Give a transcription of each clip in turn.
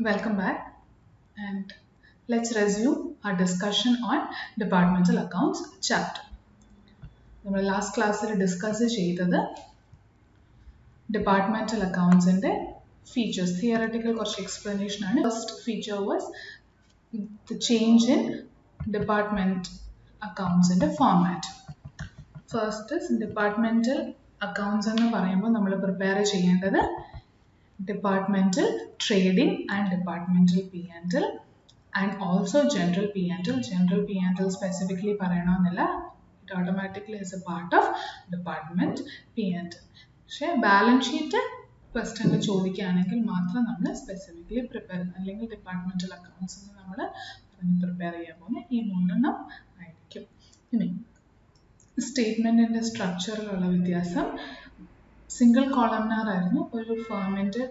Welcome back, and let's resume our discussion on departmental accounts chapter. We last class discuss departmental accounts and features. Theoretical explanation. First feature was the change in department accounts in the format. First is departmental accounts and we prepare departmental trading and departmental P&L and also general P&L. General P&L specifically it automatically is a part of department P&L. So balance sheet question specifically prepare departmental accounts prepare statement in the structure single columnar ഒരു ഫേമിന്റെ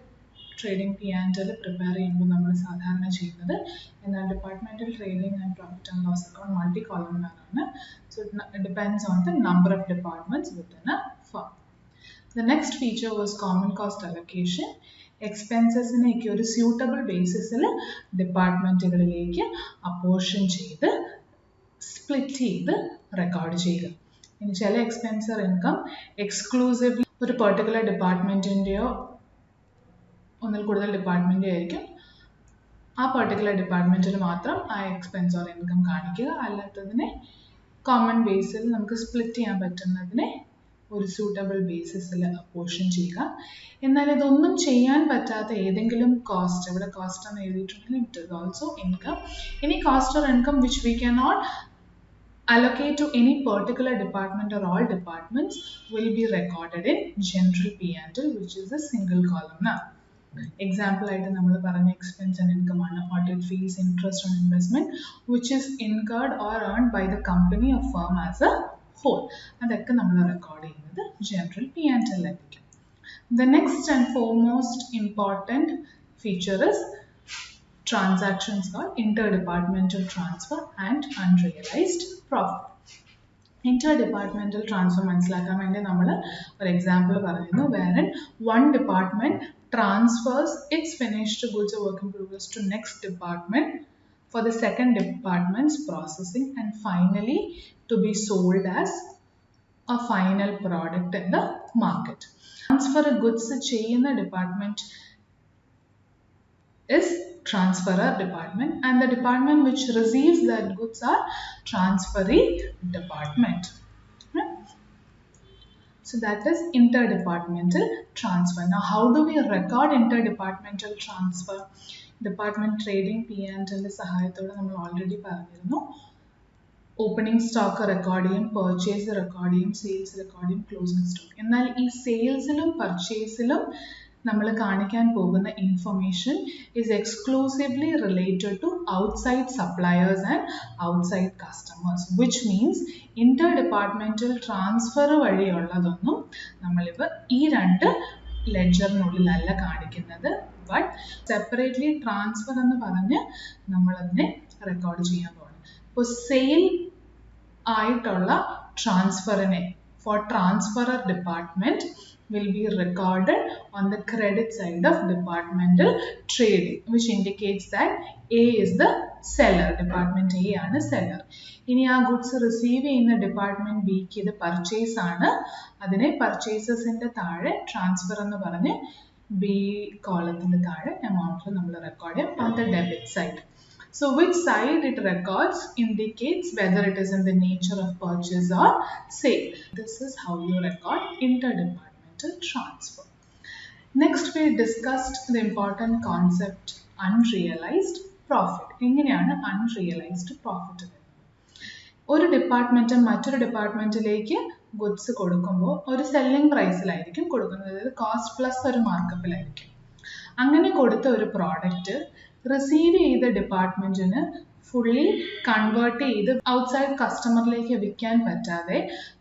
trading P&L prepare ചെയ്യുമ്പോൾ നമ്മൾ സാധാരണ ചെയ്യുന്നത് എന്നാൽ departmental trading and profit and loss account multi columnar ആണ്. So it depends on the number of departments within a firm. The next feature was common cost allocation. Expenses നെയൊക്കെ ഒരു suitable basisൽ ഡിപ്പാർട്ട്മെന്റുകളിലേക്ക് apportion ചെയ്ത് split ചെയ്ത് record ചെയ്യുക. ഇനി ചില expense or income exclusively ഒരു particular ഡിപ്പാർട്ട്മെന്റിന്റെയോ ഒന്നിൽ കൂടുതൽ ഡിപ്പാർട്ട്മെന്റ് ആയിരിക്കും ആ particular ഡിപ്പാർട്ട്മെന്റിൽ മാത്രം ആ expense or income കാണിക്കുക അല്ലാത്തതിനെ common basis നമുക്ക് split ചെയ്യാൻ പറ്റുന്നതിനെ ഒരു suitable basisൽ apportion ചെയ്യുക. എന്നാൽ ഇതൊന്നും ചെയ്യാൻ പറ്റാത്ത ഏതെങ്കിലും cost ഇവിടെ cost എന്ന് എഴുതിയിട്ടുണ്ടെങ്കിൽ it is also income. Any cost or income which we cannot allocate to any particular department or all departments will be recorded in general P&L, which is a single column. Example item nammal parana expense and income aanu audit fees, interest on investment which is incurred or earned by the company or firm as a whole. Adakku nammal record cheyyunnathu general P&L aayirikkum. The next and foremost important feature is transactions called interdepartmental transfer and unrealized profit. Interdepartmental transfer മനസ്സിലാക്കാൻ വേണ്ടി നമ്മൾ ഒരു example പറയുന്നു wherein one department transfers its finished goods or work in progress to next department for the second department's processing and finally to be sold as a final product in the market. Transfer goods ചെയ്യുന്ന department is transferor department and the department which receives that goods are transferee department. So that is interdepartmental transfer. Now how do we record interdepartmental transfer? Department trading P&L സഹായത്തോടെ നമ്മൾ already പറഞ്ഞിരുന്നു. Opening stock record ചെയ്യും, purchase record ചെയ്യും, sales record ചെയ്യും, closing stock. എന്നാൽ ഈ സെയിൽസിലും പർച്ചേസിലും നമ്മൾ കാണിക്കാൻ പോകുന്ന information is exclusively related to outside suppliers and outside customers, which means interdepartmental transfer വഴിയുള്ളതൊന്നും നമ്മളിപ്പോൾ ഈ രണ്ട് ലെഡ്ജറിനുള്ളിലല്ല കാണിക്കുന്നത്, but separately transfer എന്ന് പറഞ്ഞ് നമ്മളതിനെ റെക്കോർഡ് ചെയ്യാൻ പോകുന്നു. ഇപ്പോൾ സെയിൽ ആയിട്ടുള്ള ട്രാൻസ്ഫറിനെ for transferor department will be recorded on the credit side of departmental trading, which indicates that A is the seller. Department A ആണ് seller. ഇനി ആ goods receive ചെയ്യുന്ന department B ക്ക് ഇത് purchase ആണ്. അതിനെ purchasesന്റെ താഴെ transfer എന്ന് പറഞ്ഞ് B കോളത്തിന്റെ താഴെ amount നമ്മൾ record ചെയ്യും on the debit side. So which side it records indicates whether it is in the nature of purchase or sale. This is how you record interdepartmental transfer. Next we discussed the important concept unrealized profit. എങ്ങനെയാണ് unrealized profit? ഒരു department മറ്റൊരു ഡിപ്പാർട്ട്മെന്റിലേക്ക് goods കൊടുക്കുമ്പോൾ ഒരു selling പ്രൈസിലായിരിക്കും കൊടുക്കുന്നത്, അതായത് cost plus ഒരു മാർക്കപ്പിലായിരിക്കും. അങ്ങനെ കൊടുത്ത ഒരു പ്രോഡക്റ്റ് റിസീവ് ചെയ്ത ഡിപ്പാർട്ട്മെന്റിന് ഫുള്ളി കൺവേർട്ട് ചെയ്ത് ഔട്ട്സൈഡ് കസ്റ്റമറിലേക്ക് വിൽക്കാൻ പറ്റാതെ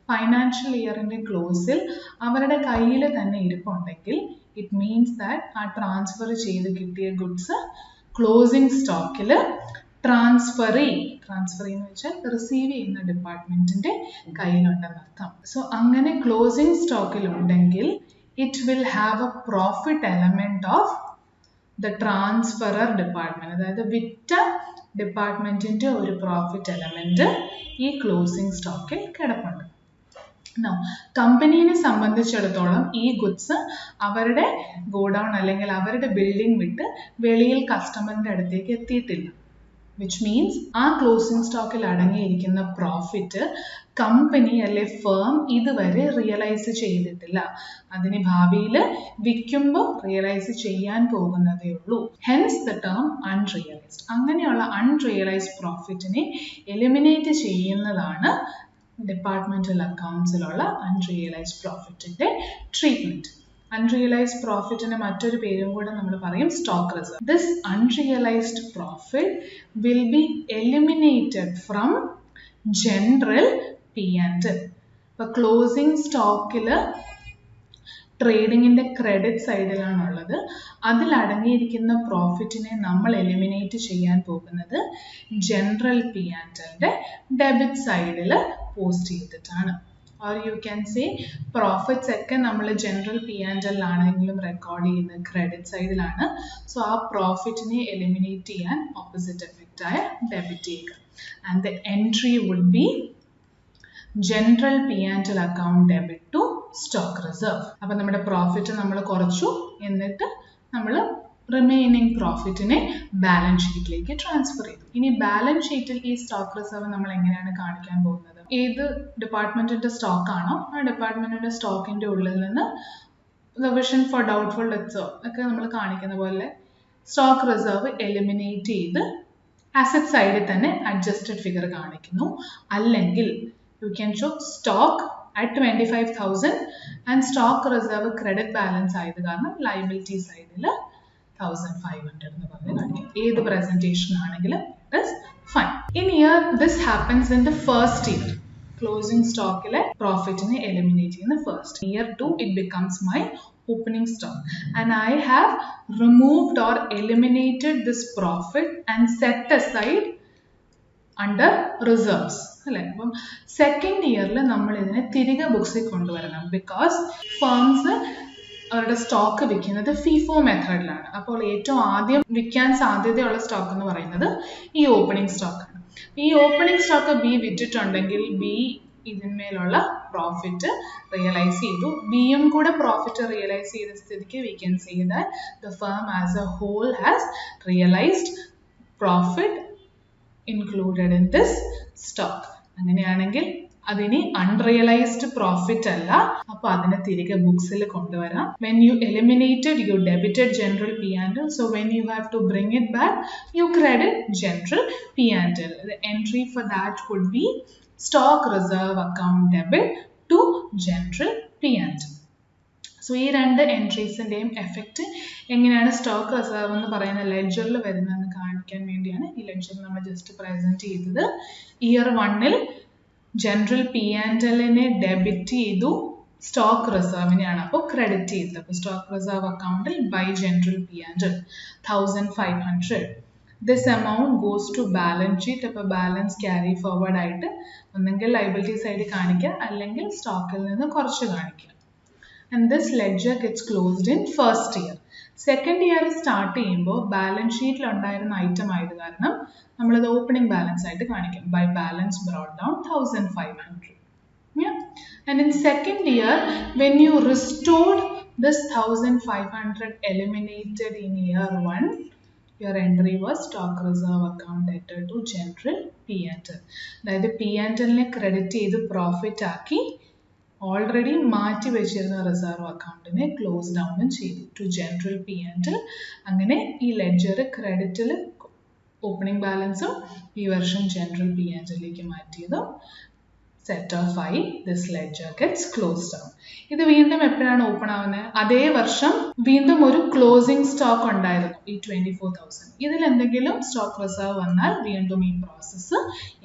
ഫൈനാൻഷ്യൽ ഇയറിന്റെ ക്ലോസിൽ അവരുടെ കയ്യിൽ തന്നെ ഇരിപ്പുണ്ടെങ്കിൽ ഇറ്റ് മീൻസ് ദാറ്റ് ആ ട്രാൻസ്ഫർ ചെയ്ത് കിട്ടിയ ഗുഡ്സ് ക്ലോസിംഗ് സ്റ്റോക്കിൽ ട്രാൻസ്ഫറി എന്ന് വെച്ചാൽ റിസീവ് ചെയ്യുന്ന ഡിപ്പാർട്ട്മെന്റിന്റെ കയ്യിലുണ്ടെന്നർത്ഥം. സോ അങ്ങനെ ക്ലോസിംഗ് സ്റ്റോക്കിൽ ഉണ്ടെങ്കിൽ it will have a profit element of the transferor department, അതായത് വിറ്റ ഡിപ്പാർട്ട്മെന്റിന്റെ ഒരു പ്രോഫിറ്റ് എലമെന്റ് ഈ ക്ലോസിംഗ് സ്റ്റോക്കിൽ കിടപ്പുണ്ട്. കമ്പനീനെ സംബന്ധിച്ചിടത്തോളം ഈ ഗുഡ്സ് അവരുടെ ഗോഡൗൺ അല്ലെങ്കിൽ അവരുടെ ബിൽഡിംഗ് വിട്ട് വെളിയിൽ കസ്റ്റമറിന്റെ അടുത്തേക്ക് എത്തിയിട്ടില്ല. വിച്ച് മീൻസ് ആ ക്ലോസിംഗ് സ്റ്റോക്കിൽ അടങ്ങിയിരിക്കുന്ന പ്രോഫിറ്റ് കമ്പനി അല്ലെ ഫേം ഇതുവരെ റിയലൈസ് ചെയ്തിട്ടില്ല. അതിന് ഭാവിയിൽ വിൽക്കുമ്പോൾ റിയലൈസ് ചെയ്യാൻ പോകുന്നതേ ഉള്ളൂ. Hence the term unrealised. അങ്ങനെയുള്ള അൺറിയലൈസ്ഡ് പ്രോഫിറ്റിനെ എലിമിനേറ്റ് ചെയ്യുന്നതാണ് ഡിപ്പാർട്ട്മെന്റൽ അക്കൗണ്ട്സിലുള്ള അൺറിയലൈസ്ഡ് പ്രോഫിറ്റിന്റെ ട്രീറ്റ്മെന്റ്. unrealized profit ന്റെ മറ്റൊരു പേരും കൂടെ നമ്മൾ പറയും stock reserve. This unrealized profit will be eliminated from general P&L. ഇപ്പോൾ ക്ലോസിംഗ് സ്റ്റോക്കിൽ ട്രേഡിങ്ങിന്റെ ക്രെഡിറ്റ് സൈഡിലാണുള്ളത്. അതിൽ അടങ്ങിയിരിക്കുന്ന പ്രോഫിറ്റിനെ നമ്മൾ എലിമിനേറ്റ് ചെയ്യാൻ പോകുന്നത് ജനറൽ P&Lന്റെ ഡെബിറ്റ് സൈഡിൽ പോസ്റ്റ് ചെയ്തിട്ടാണ്. or you can say profits ഒക്കെ നമ്മൾ ജനറൽ P&L ആണെങ്കിലും റെക്കോർഡ് ചെയ്യുന്നത് ക്രെഡിറ്റ് സൈഡിലാണ്. സോ ആ പ്രോഫിറ്റിനെ എലിമിനേറ്റ് ചെയ്യാൻ ഓപ്പോസിറ്റ് എഫക്റ്റ് ആയ ഡെബിറ്റ് ചെയ്യുക. And the entry would be general P&L account debit to stock reserve. അപ്പം നമ്മുടെ പ്രോഫിറ്റ് നമ്മൾ കുറച്ചു, എന്നിട്ട് നമ്മൾ റിമൈനിങ് പ്രോഫിറ്റിനെ ബാലൻസ് ഷീറ്റിലേക്ക് ട്രാൻസ്ഫർ ചെയ്തു. ഇനി ബാലൻസ് ഷീറ്റിൽ ഈ സ്റ്റോക്ക് റിസർവ് നമ്മൾ എങ്ങനെയാണ് കാണിക്കാൻ പോകുന്നത്? ഏത് ഡിപ്പാർട്ട്മെന്റിന്റെ സ്റ്റോക്ക് ആണോ ആ ഡിപ്പാർട്ട്മെന്റിന്റെ സ്റ്റോക്കിന്റെ ഉള്ളിൽ നിന്ന് പ്രൊവിഷൻ ഫോർ ഡൗട്ട്ഫുൾ ഡെറ്റ്സ് ഒക്കെ നമ്മൾ കാണിക്കുന്ന പോലെ സ്റ്റോക്ക് റിസർവ് എലിമിനേറ്റ് ചെയ്ത് അസറ്റ് സൈഡിൽ തന്നെ അഡ്ജസ്റ്റഡ് ഫിഗർ കാണിക്കുന്നു. അല്ലെങ്കിൽ you can show stock at 25,000 and stock reserve credit balance ആയത് കാരണം liability സൈഡിൽ 1,500 എന്ന് പറഞ്ഞ് കാണിക്കും. ഏത് പ്രസന്റേഷൻ ആണെങ്കിലും it is fine. In here this happens in the first year. Closing stockലെ പ്രോഫിറ്റിനെ എലിമിനേറ്റ് ചെയ്യുന്ന first year 2 it becomes my opening stock and I have removed or eliminated this profit and set aside under reserves. അല്ലേ? അപ്പം second ഇയറിൽ നമ്മൾ ഇതിനെ തിരികെ ബുക്സിൽ കൊണ്ടുവരണം. ബിക്കോസ് ഫേംസ് അവരുടെ സ്റ്റോക്ക് വിൽക്കുന്നത് ഫിഫോ മെത്തേഡിലാണ്. അപ്പോൾ ഏറ്റവും ആദ്യം വിൽക്കാൻ സാധ്യതയുള്ള സ്റ്റോക്ക് എന്ന് പറയുന്നത് ഈ ഓപ്പണിംഗ് സ്റ്റോക്കാണ്. ഈ ഓപ്പണിംഗ് സ്റ്റോക്ക് ബി വിറ്റിട്ടുണ്ടെങ്കിൽ ബി ഇതിന്മേലുള്ള പ്രോഫിറ്റ് റിയലൈസ് ചെയ്തു. ബിയും കൂടെ പ്രോഫിറ്റ് റിയലൈസ് ചെയ്ത സ്ഥിതിക്ക് we can say that the firm as a whole has realised profit included in this stock. അങ്ങനെയാണെങ്കിൽ അതിനി അൺറിയലൈസ്ഡ് പ്രോഫിറ്റ് അല്ല, അപ്പൊ അതിനെ തിരികെ ബുക്സിൽ കൊണ്ടുവരാം. when you eliminated you debited general P&L, so when you have to bring it back you credit general P&L. the entry for that would be stock reserve account debit to general P&L. So ഈ രണ്ട് എൻട്രീസിൻ്റെയും effect എങ്ങനെയാണ് stock reserve എന്ന് പറയുന്ന ലെഡ്ജറിൽ വരുന്നതെന്ന് കാണിക്കാൻ വേണ്ടിയാണ് ഈ ലെഡ്ജർ നമ്മൾ ജസ്റ്റ് പ്രസന്റ് ചെയ്തത്. ഇയർ 1 ജനറൽ P&Lനെ ഡെബിറ്റ് ചെയ്തു, സ്റ്റോക്ക് റിസർവിനെയാണ് അപ്പോൾ ക്രെഡിറ്റ് ചെയ്തത്. അപ്പോൾ സ്റ്റോക്ക് റിസർവ് അക്കൗണ്ടിൽ by general P&L 1,500. This amount goes to balance sheet. അപ്പോൾ ബാലൻസ് ക്യാരി ഫോർവേഡ് ആയിട്ട് ഒന്നെങ്കിൽ ലയബിലിറ്റി സൈഡിൽ കാണിക്കുക, അല്ലെങ്കിൽ സ്റ്റോക്കിൽ നിന്ന് കുറച്ച് കാണിക്കുക. And this ledger gets closed in first year. Second year start ചെയ്യുമ്പോൾ ബാലൻസ് ഷീറ്റിൽ ഉണ്ടായിരുന്ന ഐറ്റം ആയത് കാരണം നമ്മളത് ഓപ്പണിംഗ് ബാലൻസ് ആയിട്ട് കാണിക്കും. By balance brought down 1,500. Yeah. And in second year when you restored this 1,500 eliminated in year 1, your entry was stock reserve account debtor to general P&L. അതായത് P&Lനെ credit ചെയ്ത് profit ആക്കി already മാറ്റി വെച്ചിരുന്ന reserve അക്കൗണ്ടിനെ close ഡൗണും ചെയ്തു to general P&L. അങ്ങനെ ഈ ledger ക്രെഡിറ്റിൽ opening ബാലൻസും ഈ വർഷം ജനറൽ P&Lലേക്ക് മാറ്റിയതും സെറ്റ് ഓഫ് ആയി. This ledger gets close down. ഇത് വീണ്ടും എപ്പോഴാണ് ഓപ്പൺ ആവുന്നത്? അതേ വർഷം വീണ്ടും ഒരു ക്ലോസിംഗ് സ്റ്റോക്ക് ഉണ്ടായിരുന്നു ഈ 24,000. ഇതിൽ എന്തെങ്കിലും സ്റ്റോക്ക് റിസർവ് വന്നാൽ വീണ്ടും ഈ പ്രോസസ്സ്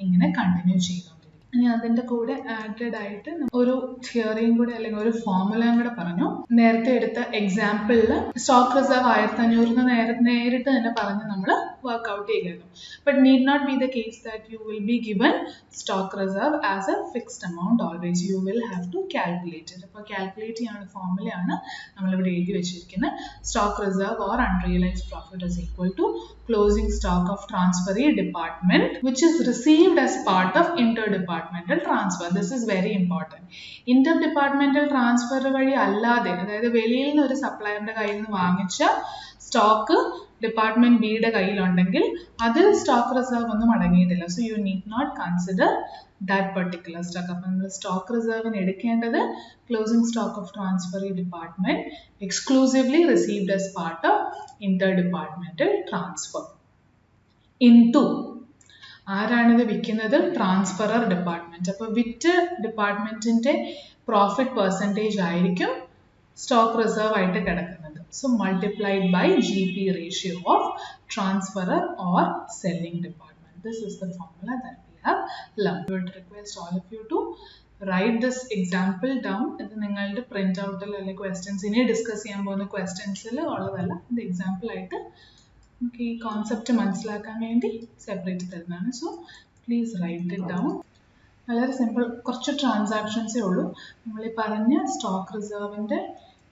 ഇങ്ങനെ കണ്ടിന്യൂ ചെയ്തു. ഇനി അതിൻ്റെ കൂടെ ആഡഡ് ആയിട്ട് ഒരു തിയറിയും കൂടെ അല്ലെങ്കിൽ ഒരു ഫോർമുലയും കൂടെ പറഞ്ഞു. നേരത്തെ എടുത്ത എക്സാമ്പിളിൽ സ്റ്റോക്ക് റിസർവ് 1500 നേരിട്ട് തന്നെ പറഞ്ഞ് നമ്മൾ വർക്ക്ഔട്ട് ചെയ്യുമായിരുന്നു. But need not be the case that you will be given stock reserve as a fixed amount always. You will have to calculate it. അപ്പോൾ കാൽക്കുലേറ്റ് ചെയ്യാനുള്ള ഫോർമുലയാണ് നമ്മളിവിടെ എഴുതി വെച്ചിരിക്കുന്നത്. Stock reserve or unrealised profit is equal to closing stock of transferee department which is received as part of interdepartmental transfer. This is very important. Interdepartmental transfer വഴി അല്ലാതെ, അതായത് വെളിയിൽ നിന്ന് ഒരു സപ്ലയറിന്റെ കയ്യിൽ നിന്ന് വാങ്ങിച്ച സ്റ്റോക്ക് ഡിപ്പാർട്ട്മെന്റ് ബിയുടെ കയ്യിലുണ്ടെങ്കിൽ അതിൽ സ്റ്റോക്ക് റിസർവ് ഒന്നും അടങ്ങിയിട്ടില്ല. So you need not consider that particular stock. അപ്പം നമ്മൾ സ്റ്റോക്ക് റിസർവിന് എടുക്കേണ്ടത് closing stock of transferee department exclusively received as part of interdepartmental transfer into ആരാണിത് വിൽക്കുന്നത്? Transferor department. അപ്പോൾ വിറ്റ് ഡിപ്പാർട്ട്മെന്റിന്റെ പ്രോഫിറ്റ് പെർസെൻറ്റേജ് ആയിരിക്കും സ്റ്റോക്ക് റിസർവ് ആയിട്ട് കിടക്കുന്നത്. So multiplied by GP ratio of transferor or selling department. This is the formula that we have learned. I would request all of you to write this example down. ഇത് നിങ്ങളുടെ print ഔട്ടിൽ അല്ലെങ്കിൽ questions ഇനി discuss ചെയ്യാൻ പോകുന്ന ക്വസ്റ്റ്യൻസിൽ ഉള്ളതല്ല. ഇത് example ആയിട്ട് നമുക്ക് ഈ കോൺസെപ്റ്റ് മനസ്സിലാക്കാൻ വേണ്ടി സെപ്പറേറ്റ് തരുന്നതാണ്. So please write it down. വളരെ സിമ്പിൾ, കുറച്ച് ട്രാൻസാക്ഷൻസേ ഉള്ളൂ. നമ്മൾ ഈ പറഞ്ഞ സ്റ്റോക്ക് റിസർവിൻ്റെ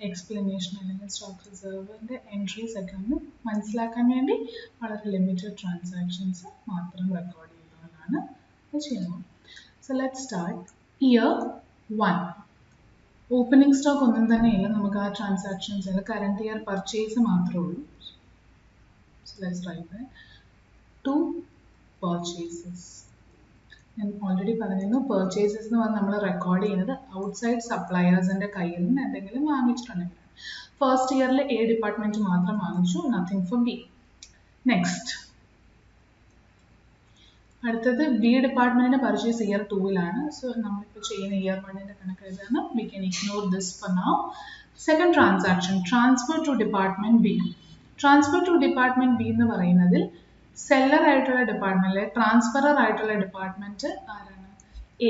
എക്സ്പ്ലനേഷൻ അല്ലെങ്കിൽ സ്റ്റോക്ക് റിസർവിൻ്റെ എൻട്രീസ് ഒക്കെ ഒന്ന് മനസ്സിലാക്കാൻ വേണ്ടി വളരെ ലിമിറ്റഡ് ട്രാൻസാക്ഷൻസ് മാത്രം റെക്കോർഡ് ചെയ്തുകൊണ്ടാണ് ഇത് ചെയ്യുന്നത്. So let start. Year 1 opening stock ഒന്നും തന്നെ ഇല്ല. നമുക്ക് ആ ട്രാൻസാക്ഷൻസിൽ കറണ്ട് ഇയർ പർച്ചേസ് മാത്രമേ ഉള്ളൂ. So let's write that. 2 purchases. ഞാൻ ഓൾറെഡി പറഞ്ഞിരുന്നു, പെർച്ചേസസ് എന്ന് പറഞ്ഞാൽ നമ്മൾ റെക്കോർഡ് ചെയ്യുന്നത് ഔട്ട്സൈഡ് സപ്ലയേഴ്സിൻ്റെ കയ്യിൽ നിന്ന് എന്തെങ്കിലും വാങ്ങിച്ചിട്ടുണ്ടെങ്കിൽ. ഫസ്റ്റ് ഇയറിൽ എ ഡിപ്പാർട്ട്മെന്റ് മാത്രം വാങ്ങിച്ചു, നത്തിങ് ഫോർ ബി. നെക്സ്റ്റ് അടുത്തത് ബി ഡിപ്പാർട്ട്മെന്റിന്റെ പർച്ചേസ് ഇയർ 2-ലാണ്. സോ നമ്മളിപ്പോൾ ചെയ്യുന്ന ഇയർ 1ന്റെ കണക്ക് എഴുതാണ്. We can ignore this for now. Second transaction, transfer to department B. Transfer to department B എന്ന് പറയുന്നതിൽ സെല്ലർ ആയിട്ടുള്ള ഡിപ്പാർട്ട്മെന്റ്, ട്രാൻസ്ഫറർ ആയിട്ടുള്ള ഡിപ്പാർട്ട്മെന്റ് ആരാണ്? A.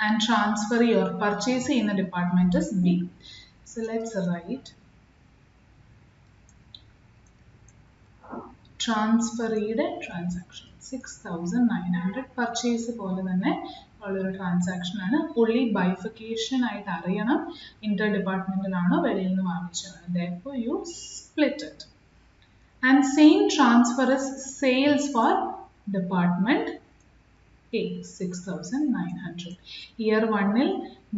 And transferee or purchase ചെയ്യുന്ന department is B. So let's write ട്രാൻസ്ഫറിയുടെ transaction 6900 purchase പോലെ തന്നെ ഉള്ളൊരു ട്രാൻസാക്ഷൻ ആണ്. ഉള്ളി ബൈഫിക്കേഷൻ ആയിട്ട് അറിയണം, ഇന്റർ ഡിപ്പാർട്ട്മെന്റിലാണോ വെളിയിൽ നിന്ന് വാങ്ങിച്ചതാണ്. therefore you split it. And same transfer is sales for department A 6900. Year 1-ൽ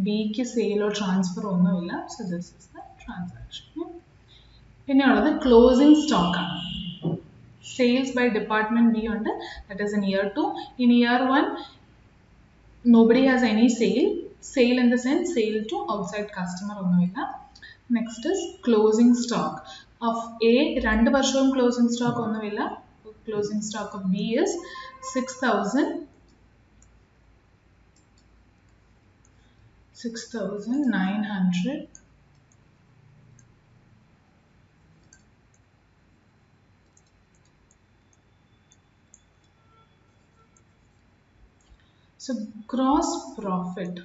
ബിക്ക് സെയിലോ ട്രാൻസ്ഫർ ഒന്നുമില്ല. So this is the transaction. പിന്നെ ഉള്ളത് ക്ലോസിംഗ് സ്റ്റോക്ക് ആണ്. സെയിൽസ് ബൈ ഡിപ്പാർട്ട്മെന്റ് ബി ഉണ്ട്, that is in year 2. In year 1 nobody has any sale in the sense sale to outside customer ഒന്നുമില്ല. Next is closing stock of A. 2 വർഷവും closing stock ഒന്നുമില്ല. Closing stock of B is 6900. So gross profit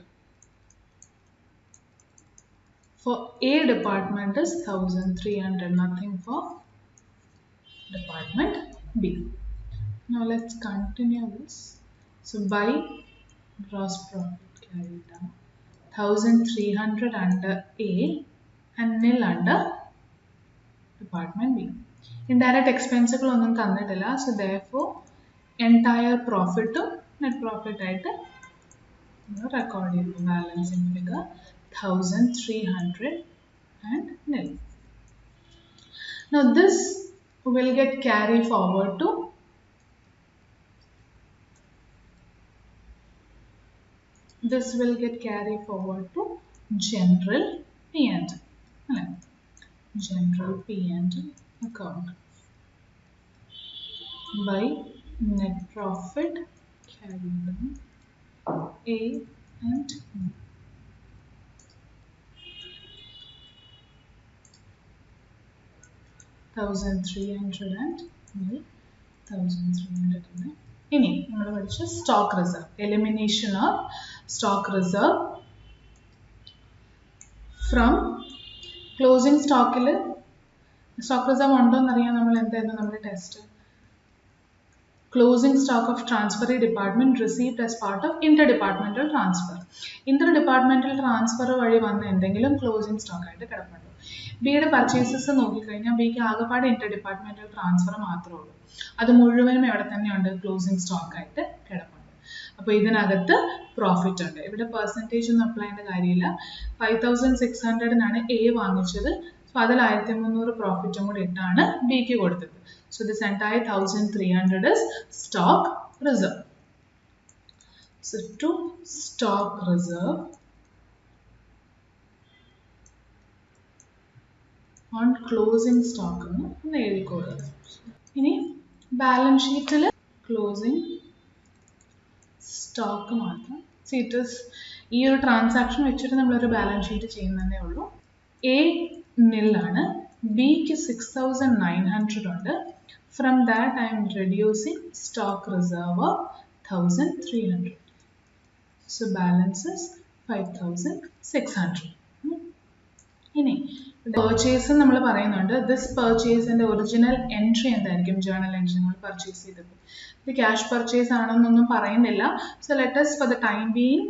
for A department is 1300, nothing for department B. Now let's continue this. So by gross profit carry down 1300 under A and nil under department B. Indirect expenses ഒന്നും തന്നിട്ടില്ല. So therefore entire profit net profit ആയിട്ട് record ചെയ്യുന്നു. Balancing figure 1300 and nil. Now this will get carried forward to general P&L. General P&L account by net profit carried down A and B. 1300 and nil, 1300 and ഇനി നമ്മൾ പഠിച്ച stock reserve, elimination of stock reserve from closing സ്റ്റോക്കിൽ stock reserve ഉണ്ടോ എന്നറിയാൻ നമ്മൾ എന്തായിരുന്നു നമ്മുടെ test? Closing stock of transferee department received as part of interdepartmental transfer. Interdepartmental transfer വഴി വന്ന എന്തെങ്കിലും ക്ലോസിംഗ് സ്റ്റോക്ക് ആയിട്ട് കിടപ്പുണ്ട്. ബിയുടെ പർച്ചേസസ് നോക്കിക്കഴിഞ്ഞാൽ ബിക്ക് ആകെപ്പാട് ഇന്റർഡിപ്പാർട്ട്മെന്റൽ ട്രാൻസ്ഫർ മാത്രമേ ഉള്ളൂ. അത് മുഴുവനും എവിടെ തന്നെയുണ്ട്? ക്ലോസിംഗ് സ്റ്റോക്ക് ആയിട്ട് കിടപ്പുണ്ട്. അപ്പോൾ ഇതിനകത്ത് പ്രോഫിറ്റ് ഉണ്ട്. ഇവിടെ പെർസെൻറ്റേജ് ഒന്നും അപ്ലൈ ചെയ്യേണ്ട കാര്യമില്ല. 5600 എ വാങ്ങിച്ചത്. സോ അതിൽ 1300 പ്രോഫിറ്റും കൂടി ഇട്ടാണ് ബിക്ക് കൊടുത്തത്. So this entire 1300 is stock reserve. So to stock reserve on closing stock എന്ന് എഴുതിക്കോളുക. ഇനി ബാലൻസ് ഷീറ്റിൽ ക്ലോസിംഗ് സ്റ്റോക്ക് മാത്രം സീറ്റസ് ഈ ഒരു ട്രാൻസാക്ഷൻ വെച്ചിട്ട് നമ്മളൊരു ബാലൻസ് ഷീറ്റ് ചെയ്യുന്നതേ ഉള്ളൂ. എ നില്ലാണ്, ബിക്ക് 6900 ഉണ്ട്. From that I am reducing stock reserve of 1300. So balance is 5600. ഇനി പർച്ചേസ് നമ്മൾ പറയുന്നുണ്ട്. ദിസ് പർച്ചേസിന്റെ ഒറിജിനൽ എൻട്രി എന്തായിരിക്കും? ജേർണൽ എൻട്രി നമ്മൾ പർച്ചേസ് ചെയ്തപ്പോൾ ഇത് ക്യാഷ് പർച്ചേസ് ആണെന്നൊന്നും പറയുന്നില്ല. So let us for the time being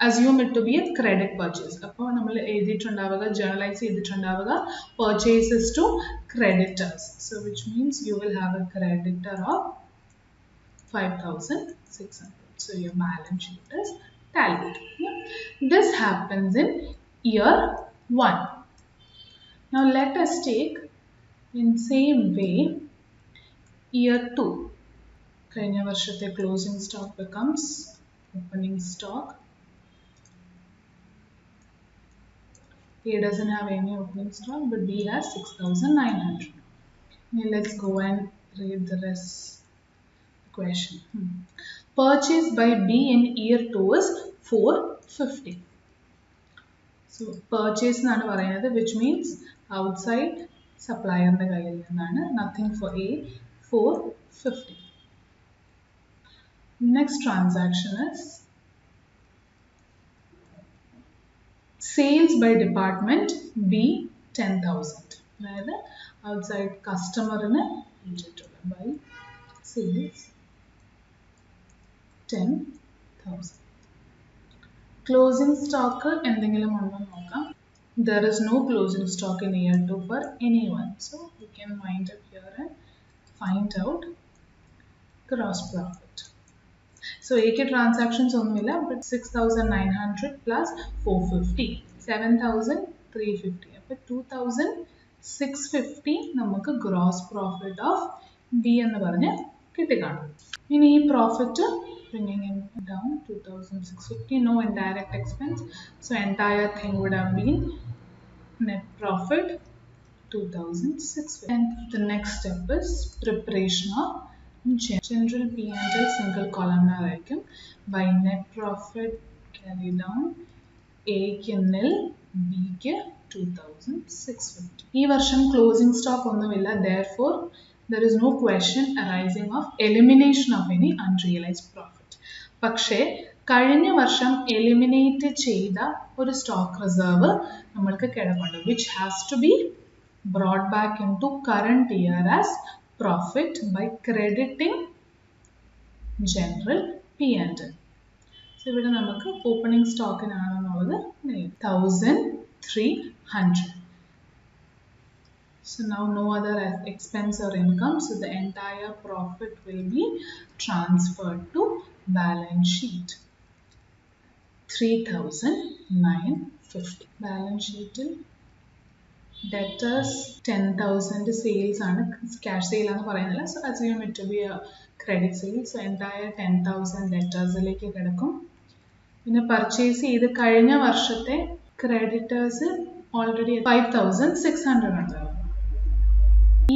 assume it to be a credit purchase. അപ്പോൾ നമ്മൾ എഴുതിയിട്ടുണ്ടാവുക, journalise ചെയ്തിട്ടുണ്ടാവുക purchases to creditors. So which means you will have a creditor of 5600. So your balance sheet is tallied. This happens in year 1. Now let us take in same way year 2. കഴിഞ്ഞ വർഷത്തെ closing stock becomes opening stock. A doesn't have any opening stock, but B has 6900. Now let's go and read the rest question. Purchase by B in year 2 is 450. So purchase എന്നാണ് പറയുന്നത്, which means outside supplier ന്റെ കയ്യിൽ നിന്നാണ്. Nothing for A, 450. Next transaction is sales by department B 10,000. അതായത് outside customer-ന് by sales 10,000. Closing stock എന്തെങ്കിലും ഉണ്ടോ നോക്കാം. There is no closing stock in year 2 for anyone. So we can wind up here and find out gross profit. So AK transactions ഒന്നുമില്ല, but 6900 plus 450 7350. അപ്പോൾ 2650 നമുക്ക് gross profit of B എന്ന് പറഞ്ഞ് കിട്ടിക്കാണും. ഇനി ഈ profit bringing it down 2650, no indirect expense, so entire thing would have been net profit 2650. And the next step is preparation of general P&L single columnar ആയിരിക്കും. By net profit carry down എക്ക് nil, ബിക്ക് 2650. ഈ വർഷം closing stock ഒന്നുമില്ല, therefore there is no question arising of elimination of any unrealized profit. പക്ഷേ കഴിഞ്ഞ വർഷം eliminate ചെയ്ത ഒരു സ്റ്റോക്ക് റിസർവ് നമ്മൾക്ക് കിടപ്പുണ്ട്, which has to be brought back into current year as profit by crediting general P&L. So ഇവിടെ നമുക്ക് opening സ്റ്റോക്കിനാണെന്നുള്ളത് 1300. So now no other expense or income, so the entire profit will be transferred to balance sheet 3950. balance sheet debtors 10,000 sales ആണ്, cash sale ആണ് പറയുന്നില്ല. So assume it to be a credit sale. So entire 10,000 debtors-ലേക്ക് കിടക്കും. പിന്നെ purchase ചെയ്ത് കഴിഞ്ഞ വർഷത്തെ creditors already 5600 ഉണ്ടായിരുന്നു.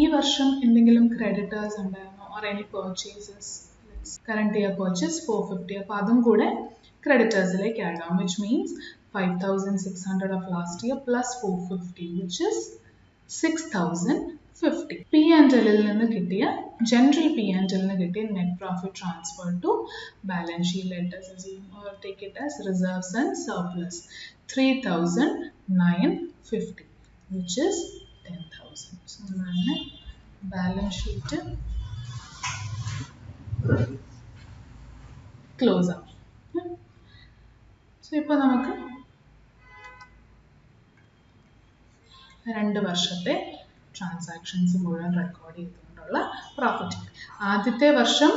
ഈ വർഷം എന്തെങ്കിലും ക്രെഡിറ്റേഴ്സ് ഉണ്ടായിരുന്നോ or any purchases? current year purchase 450. അപ്പോൾ അതും കൂടെ ക്രെഡിറ്റേഴ്സിലേക്ക് ആഡ് ആവും, which means 5600 of last year plus 450, which is 6000 50. P&L നിന്ന് കിട്ടിയ general P&L നിന്ന് കിട്ടിയ net profit transfer to balance sheet. Let us assume or take it as reserves and surplus 3,950, which is 10,000. So നമ്മളങ്ങനെ balance sheet close out. So ഇപ്പോൾ നമുക്ക് 2 വർഷത്തെ transactions മുഴുവൻ record ചെയ്തുകൊണ്ടുള്ള പ്രോഫിറ്റ്. ആദ്യത്തെ വർഷം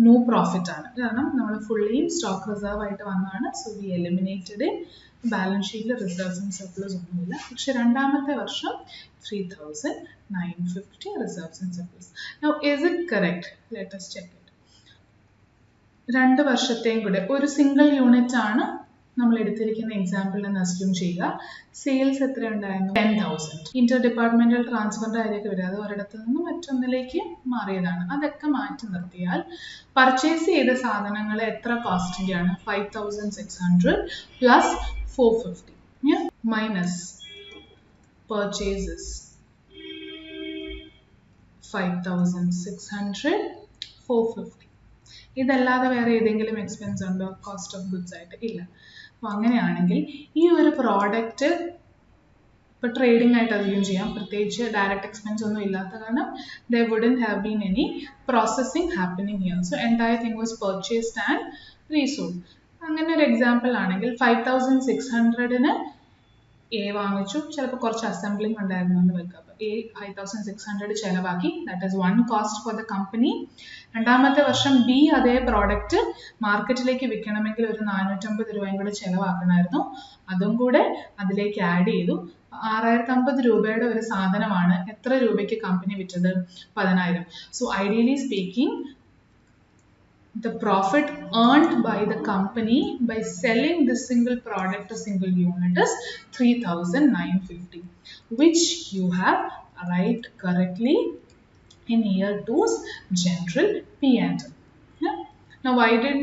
നോ പ്രോഫിറ്റ് ആണ്, കാരണം നമ്മൾ ഫുള്ളിയും സ്റ്റോക്ക് റിസർവ് ആയിട്ട് വന്നതാണ്. So we eliminated in balance ഷീറ്റിൽ റിസർവ്സ് ആൻഡ് സർപ്ലസ് ഒന്നുമില്ല. പക്ഷെ രണ്ടാമത്തെ വർഷം 3,950 reserves and surplus. Now is it correct? Let us check it. 2 വർഷത്തെയും കൂടെ ഒരു സിംഗിൾ യൂണിറ്റ് ആണ് നമ്മൾ എടുത്തിരിക്കുന്ന എക്സാമ്പിളിൽ നിന്ന് അസ്യൂം ചെയ്യുക. സെയിൽസ് എത്ര ഉണ്ടായിരുന്നു? 10,000. ഇന്റർ ഡിപ്പാർട്ട്മെന്റൽ ട്രാൻസ്ഫറിന്റെ കാര്യമൊക്കെ വരിക, അത് ഒരിടത്തു നിന്ന് മറ്റൊന്നിലേക്ക് മാറിയതാണ്. അതൊക്കെ മാറ്റി നിർത്തിയാൽ പർച്ചേസ് ചെയ്ത സാധനങ്ങൾ എത്ര കോസ്റ്റിന്റെയാണ്? 5,600 പ്ലസ് 450 മൈനസ് പർച്ചേസസ് 5,600 450. ഇതല്ലാതെ വേറെ ഏതെങ്കിലും എക്സ്പെൻസ് ഉണ്ടോ കോസ്റ്റ് ഓഫ് ഗുഡ്സ് ആയിട്ട്? ഇല്ല. അപ്പോൾ അങ്ങനെയാണെങ്കിൽ ഈ ഒരു പ്രോഡക്റ്റ് ഇപ്പോൾ ട്രേഡിംഗ് ആയിട്ട് അധികം ചെയ്യാം, പ്രത്യേകിച്ച് ഡയറക്റ്റ് എക്സ്പെൻസ് ഒന്നും ഇല്ലാത്ത കാരണം there wouldn't have been any processing happening here. So entire thing was purchased and resold. അങ്ങനെ ഒരു എക്സാമ്പിൾ ആണെങ്കിൽ 5,600-ന് എ വാങ്ങിച്ചു, ചിലപ്പോൾ കുറച്ച് അസംബ്ലിംഗ് ഉണ്ടായിരുന്നു എന്ന് വെക്കുക. അപ്പോൾ എ 5,600 ചിലവാക്കി, that is one cost for the company. രണ്ടാമത്തെ വർഷം ബി അതേ പ്രോഡക്റ്റ് മാർക്കറ്റിലേക്ക് വിൽക്കണമെങ്കിൽ ഒരു 450 രൂപയും കൂടെ ചിലവാക്കണമായിരുന്നു. അതും കൂടെ അതിലേക്ക് ആഡ് ചെയ്തു. 6,050 രൂപയുടെ ഒരു സാധനമാണ് എത്ര രൂപയ്ക്ക് കമ്പനി വിറ്റത്? 10,000. So ideally speaking, the profit earned by the company by selling this single product or single unit is 3,950, which you have write correctly in year 2's general P&L. Yeah? Now why did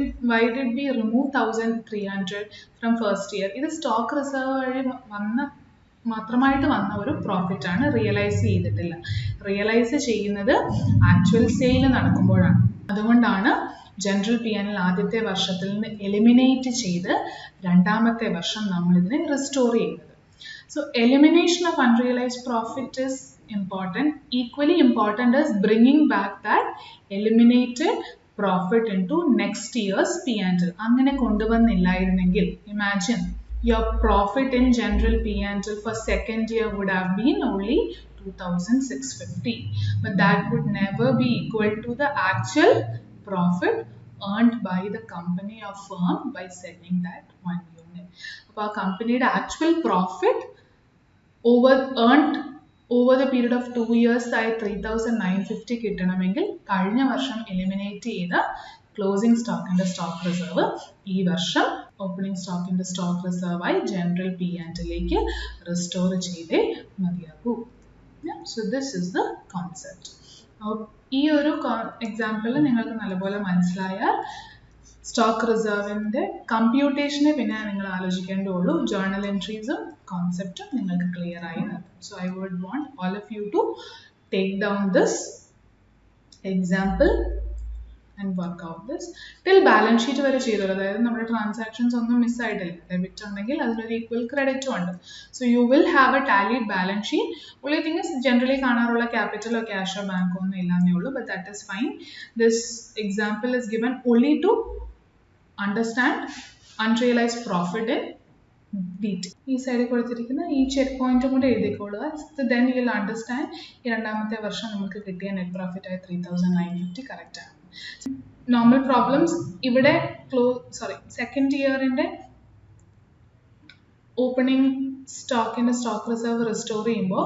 we remove 1,300 from first year? ഇത് stock reserve വഴി മാത്രമായിട്ട് വന്ന ഒരു profit ആണ്, realise ചെയ്തിട്ടില്ല. Realise ചെയ്യുന്നത് actual sale നടക്കുമ്പോഴാണ്. അതുകൊണ്ടാണ് general P&L ആദ്യത്തെ വർഷത്തിൽ നിന്ന് എലിമിനേറ്റ് ചെയ്ത് രണ്ടാമത്തെ വർഷം നമ്മൾ ഇതിനെ റിസ്റ്റോർ ചെയ്യുന്നത്. So elimination of unrealised profit is important. Equally important is bringing back that eliminated profit into next year's P&L. അങ്ങനെ കൊണ്ടുവന്നില്ലായിരുന്നെങ്കിൽ imagine your profit in general P&L for second year would have been only 2,650, but that would never be equal to the actual profit earned by the company or firm by selling that one unit. അപ്പോൾ ആ കമ്പനിയുടെ actual profit earned over the period of 2 years ആയി 3,950 കിട്ടണമെങ്കിൽ കഴിഞ്ഞ വർഷം eliminate ചെയ്ത closing സ്റ്റോക്കിന്റെ stock reserve ഈ വർഷം ഓപ്പണിംഗ് സ്റ്റോക്കിന്റെ സ്റ്റോക്ക് റിസർവ് ആയി ജനറൽ P&L-ലേക്ക് റിസ്റ്റോർ ചെയ്തേ മതിയാകൂ. So this is the concept. ഈ ഒരു എക്സാമ്പിൾ നിങ്ങൾക്ക് നല്ലപോലെ മനസ്സിലായാൽ സ്റ്റോക്ക് റിസർവിന്റെ കമ്പ്യൂട്ടേഷനെ പിന്നെ നിങ്ങൾ ആലോചിക്കേണ്ടുള്ളൂ. ജേർണൽ എൻട്രീസും കോൺസെപ്റ്റും നിങ്ങൾക്ക് ക്ലിയർ ആയി നടത്തും. So I would want all of you to take down this example and work out this till balance sheet വരെ ചെയ്തോളൂ. അതായത് നമ്മുടെ ട്രാൻസാക്ഷൻസ് ഒന്നും മിസ്സായിട്ടില്ല. ഡെബിറ്റ് ഉണ്ടെങ്കിൽ അതിലൊരു ഈക്വൽ ക്രെഡിറ്റും ഉണ്ട്. So you will have a tallied balance sheet. only thing is generally കാണാറുള്ള ക്യാപിറ്റലോ ക്യാഷോ ബാങ്കോ ഒന്നും ഇല്ലാന്നേ ഉള്ളൂ. But that is fine. This example is given only to understand unrealized profit in detail. ഈ സൈഡിൽ കൊടുത്തിരിക്കുന്ന ഈ ചെക്ക് പോയിന്റും കൂടെ എഴുതിക്കോളുക. ദെൻ യു വിൽ അണ്ടർസ്റ്റാൻഡ് ഈ രണ്ടാമത്തെ വർഷം നമുക്ക് കിട്ടിയ നെറ്റ് പ്രോഫിറ്റ് ആയ 3,950 കറക്റ്റ് ആണ്. നോർമൽ പ്രോബ്ലംസ് ഇവിടെ സെക്കൻഡ് ഇയറിന്റെ ഓപ്പണിംഗ് സ്റ്റോക്കിന്റെ സ്റ്റോക്ക് റിസർവ് റിസ്റ്റോർ ചെയ്യുമ്പോൾ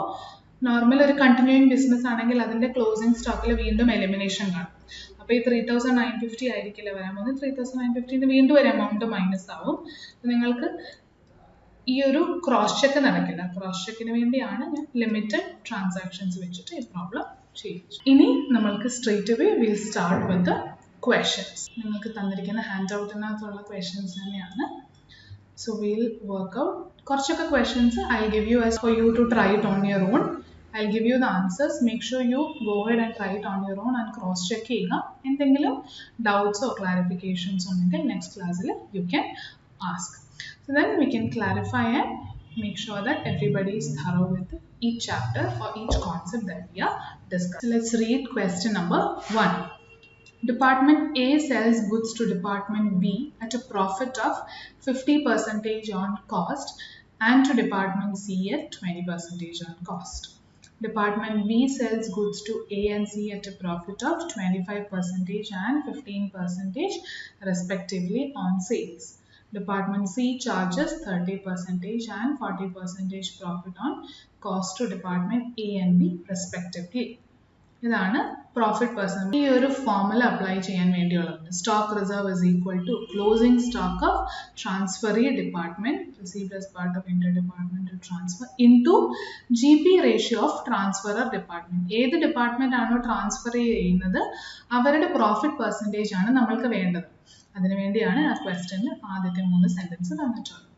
നോർമൽ ഒരു കണ്ടിന്യൂയിങ് ബിസിനസ് ആണെങ്കിൽ അതിന്റെ ക്ലോസിംഗ് സ്റ്റോക്കിൽ വീണ്ടും എലിമിനേഷൻ കാണും. അപ്പോൾ ഈ 3,950 ആയിരിക്കില്ല വരാൻ പോകുന്നത്. 3,950 വീണ്ടും ഒരു എമൗണ്ട് മൈനസ് ആവും. നിങ്ങൾക്ക് ഈ ഒരു ക്രോസ് ചെക്ക് നടക്കില്ല. ക്രോസ് ചെക്കിന് വേണ്ടിയാണ് ഞാൻ ലിമിറ്റഡ് ട്രാൻസാക്ഷൻസ് വെച്ചിട്ട് ഈ പ്രോബ്ലം ചെയ്യിച്ചു. ഇനി നമ്മൾക്ക് straight away will start with the questions. നിങ്ങൾക്ക് തന്നിരിക്കുന്ന ഹാൻഡ് ഔട്ടിനകത്തുള്ള ക്വസ്റ്റ്യൻസ് തന്നെയാണ്. സോ വിൽ വർക്ക് ഔട്ട് കുറച്ചൊക്കെ questions I give you as for you to try it on your own. I'll give you the answers. Make sure you go ahead and try it on your own and cross check ചെയ്യുക. എന്തെങ്കിലും doubts or clarifications ഉണ്ടെങ്കിൽ next class you can ask. So then we can clarify and make sure that everybody is thorough with each chapter or each concept that we are discussing. So let's read question number 1. Department A sells goods to Department B at a profit of 50% on cost and to Department C at 20% on cost. Department B sells goods to A and C at a profit of 25% and 15% respectively on sales. Department C charges 30% and 40% profit on cost to Department A and B respectively. ഇതാണ് profit percentage. ഈ ഒരു formula apply ചെയ്യാൻ വേണ്ടിയുള്ളത് stock reserve is equal to closing stock of transferee department received as part of inter departmental transfer into GP ratio of transferor department. ഏത് department ആണോ transfer ചെയ്യുന്നത് അവരുടെ profit percentage ആണ് നമ്മൾക്ക് വേണ്ടത്. അതിനുവേണ്ടിയാണ് ആ ക്വസ്റ്റ്യനിൽ ആദ്യത്തെ 3 സെന്റൻസ് തന്നിട്ടുള്ളത്.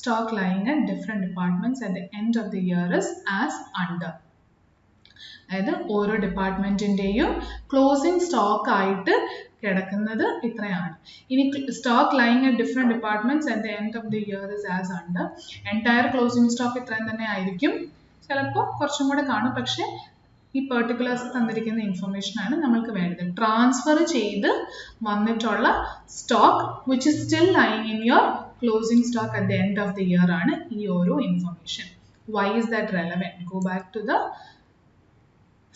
Stock lying at different departments at the end of the year is as under. അതായത് ഓരോ ഡിപ്പാർട്ട്മെന്റിന്റെയും ക്ലോസിംഗ് സ്റ്റോക്ക് ആയിട്ട് കിടക്കുന്നത് ഇത്രയാണ്. ഇനി stock lying at different departments at the end of the year is as under. Entire closing stock ഇത്രയും തന്നെ ആയിരിക്കും, ചിലപ്പോൾ കുറച്ചും കൂടെ കാണും. പക്ഷെ ഈ പെർട്ടിക്കുലേഴ്സ് തന്നിരിക്കുന്ന ഇൻഫർമേഷൻ ആണ് നമ്മൾക്ക് വേണ്ടത്. ട്രാൻസ്ഫർ ചെയ്ത് വന്നിട്ടുള്ള stock which is still lying in your closing stock at the end of the year ആണ് ഈ ഓരോ information. Why is that relevant? Go back to the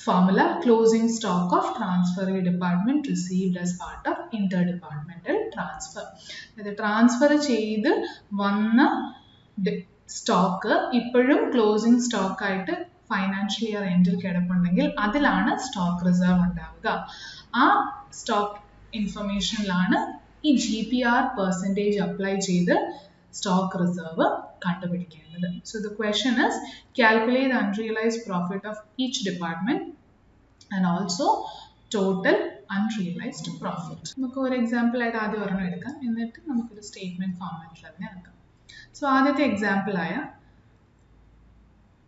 formula. Closing stock of transferee department received as part of interdepartmental transfer. The transfer ചെയ്ത് വന്ന stock ഇപ്പോഴും closing stock ആയിട്ട് financial year എൻഡിൽ കിടപ്പുണ്ടെങ്കിൽ അതിലാണ് stock reserve ഉണ്ടാവുക. ആ സ്റ്റോക്ക് ഇൻഫർമേഷനിലാണ് ഈ GPR percentage apply ചെയ്ത് stock reserve കണ്ടുപിടിക്കേണ്ടത്. So the question is calculate the unrealized profit of each department and also total unrealized profit. നമുക്ക് ഒരു എക്സാമ്പിൾ ആയിട്ട് ആദ്യം ഒരെണ്ണം എടുക്കാം, എന്നിട്ട് നമുക്കൊരു സ്റ്റേറ്റ്മെന്റ് ഫോർമാറ്റിൽ അതിനെ ആക്കാം. സോ ആദ്യത്തെ എക്സാമ്പിൾ ആയ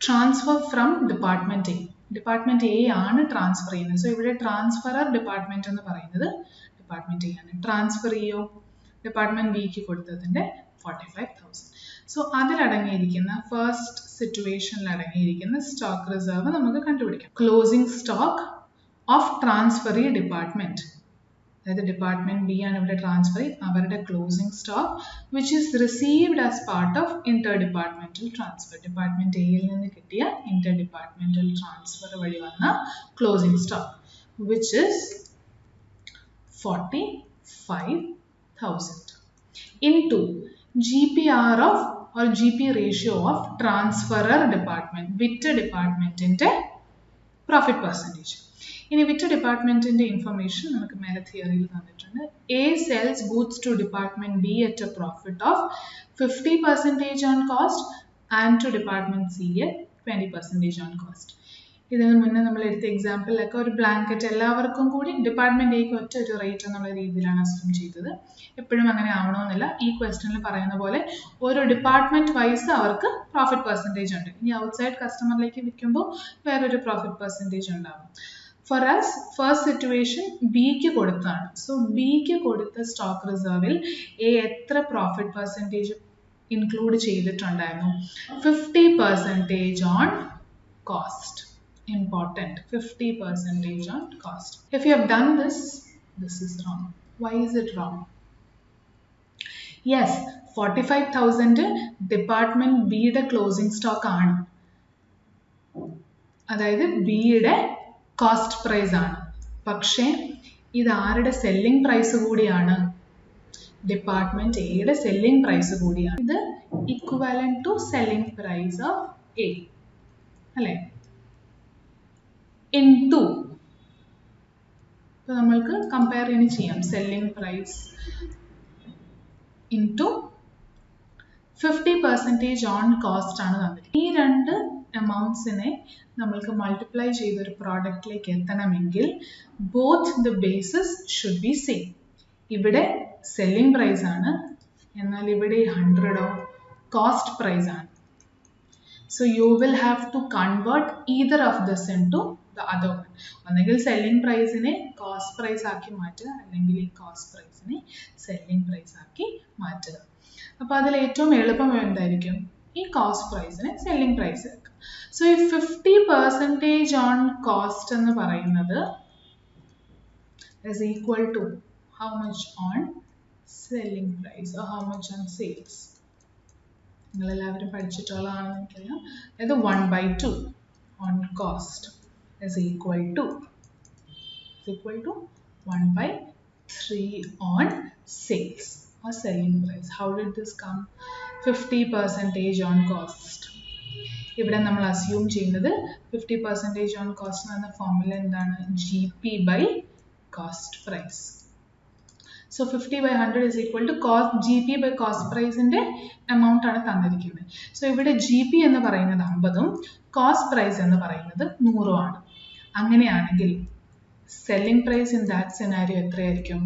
transfer from department A. Department A ആണ് ട്രാൻസ്ഫർ ചെയ്യുന്നത്. സോ ഇവിടെ ട്രാൻസ്ഫറർ ഡിപ്പാർട്ട്മെന്റ് എന്ന് പറയുന്നത് ഡിപ്പാർട്ട്മെന്റ് എ ആണ്. ട്രാൻസ്ഫർ ചെയ്യോ ഡിപ്പാർട്ട്മെന്റ് ബിക്ക് കൊടുത്തതിന്റെ 45,000. സോ അതിലടങ്ങിയിരിക്കുന്ന ഫസ്റ്റ് സിറ്റുവേഷനിൽ അടങ്ങിയിരിക്കുന്ന സ്റ്റോക്ക് റിസർവ് നമുക്ക് കണ്ടുപിടിക്കാം. Closing stock of transferee department, അതായത് ഡിപ്പാർട്ട്മെന്റ് ബി ആണ് ഇവിടെ ട്രാൻസ്ഫർ അവരുടെ closing stock which is received as part of inter departmental transfer. Department എയിൽ നിന്ന് കിട്ടിയ ഇന്റർ ഡിപ്പാർട്ട്മെന്റൽ ട്രാൻസ്ഫർ വഴി വന്ന closing stock which is 45,000 into GPR of or GP ratio of transferor department, വിറ്റ ഡിപ്പാർട്ട്മെന്റിന്റെ പ്രോഫിറ്റ് പെർസെൻറ്റേജ്. ഇനി വിറ്റ ഡിപ്പാർട്ട്മെന്റിന്റെ ഇൻഫർമേഷൻ നമുക്ക് മേലെ തിയറിയിൽ തന്നിട്ടുണ്ട്. A sells goods to department B at a profit of 50% on cost and to department C at 20% on cost. ഇതിന് മുന്നേ നമ്മൾ എടുത്ത എക്സാമ്പിളിലൊക്കെ ഒരു ബ്ലാങ്കറ്റ് എല്ലാവർക്കും കൂടി ഡിപ്പാർട്ട്മെന്റ് എക്ക് ഒറ്റ ഒരു റേറ്റ് എന്നുള്ള രീതിയിലാണ് അസ്യൂം ചെയ്തത്. എപ്പോഴും അങ്ങനെ ആവണമെന്നില്ല. ഈ ക്വസ്റ്റനിൽ പറയുന്ന പോലെ ഓരോ ഡിപ്പാർട്ട്മെന്റ് വൈസ് അവർക്ക് പ്രോഫിറ്റ് പെർസെൻറ്റേജ് ഉണ്ട്. ഇനി ഔട്ട്സൈഡ് കസ്റ്റമറിലേക്ക് വിൽക്കുമ്പോൾ വേറൊരു പ്രോഫിറ്റ് പെർസെൻറ്റേജ് ഉണ്ടാവും. ഫോർ അസ് ഫസ്റ്റ് സിറ്റുവേഷൻ ബിക്ക് കൊടുത്താണ്. സോ ബിക്ക് കൊടുത്ത സ്റ്റോക്ക് റിസർവിൽ എ എത്ര പ്രോഫിറ്റ് പെർസെൻറ്റേജ് ഇൻക്ലൂഡ് ചെയ്തിട്ടുണ്ടായിരുന്നു? 50% on cost. Important, 50% on cost. If you have done this, this is wrong. Why is it wrong? Yes, 45,000 department B യുടെ closing stock ആണ്. അതായത് B യുടെ കോസ്റ്റ് പ്രൈസ് ആണ്. പക്ഷേ ഇത് ആരുടെ സെല്ലിംഗ് പ്രൈസ് കൂടിയാണ്? ഡിപ്പാർട്ട്മെന്റ് എയുടെ സെല്ലിംഗ് പ്രൈസ് കൂടിയാണ്. ഇത് equivalent to selling price of A അല്ലേ? into അപ്പോൾ നമ്മൾക്ക് കമ്പയർ ഇനി ചെയ്യാം. Selling price into 50% on cost ആണ് തന്നിരിക്കുന്നത്. ഈ രണ്ട് എമൗണ്ട്സിനെ നമ്മൾക്ക് മൾട്ടിപ്ലൈ ചെയ്തൊരു പ്രോഡക്റ്റിലേക്ക് എത്തണമെങ്കിൽ both the bases should be same. ഇവിടെ സെല്ലിംഗ് പ്രൈസ് ആണ്, എന്നാൽ ഇവിടെ 100 കോസ്റ്റ് പ്രൈസ് ആണ്. So you will have to convert either of this into the other one. ഒന്നെങ്കിൽ സെല്ലിംഗ് പ്രൈസിനെ കോസ്റ്റ് പ്രൈസ് ആക്കി മാറ്റുക, അല്ലെങ്കിൽ ഈ കോസ്റ്റ് പ്രൈസിനെ സെല്ലിംഗ് പ്രൈസ് ആക്കി മാറ്റുക. അപ്പോൾ അതിൽ ഏറ്റവും എളുപ്പം എന്തായിരിക്കും? ഈ കോസ്റ്റ് പ്രൈസിനെ സെല്ലിംഗ് പ്രൈസ് ആക്കുക. സോ ഈ 50% ഓൺ കോസ്റ്റ് എന്ന് പറയുന്നത് is equal to how much on selling price or how much on sales. നിങ്ങളെല്ലാവരും പഠിച്ചിട്ടുള്ളതാണെന്ന് എനിക്കറിയാം. അതായത് 1/2 on cost is equal to 1/3 on sales or selling price. How did this come? 50% on cost. ഇവിടെ നമ്മൾ assume ചെയ്യുന്നത് 50% on cost എന്ന formula എന്താണ്? GP by cost price. So 50/100 is equal to cost GP by cost price ന്റെ amount ആണ് തന്നിരിക്കുന്നത്. So ഇവിടെ GP എന്ന് പറയുന്നത് 50ഉം cost price എന്ന് പറയുന്നത് 100ഉം ആണ്. അങ്ങനെയാണെങ്കിൽ selling price in that scenario എത്രയായിരിക്കും?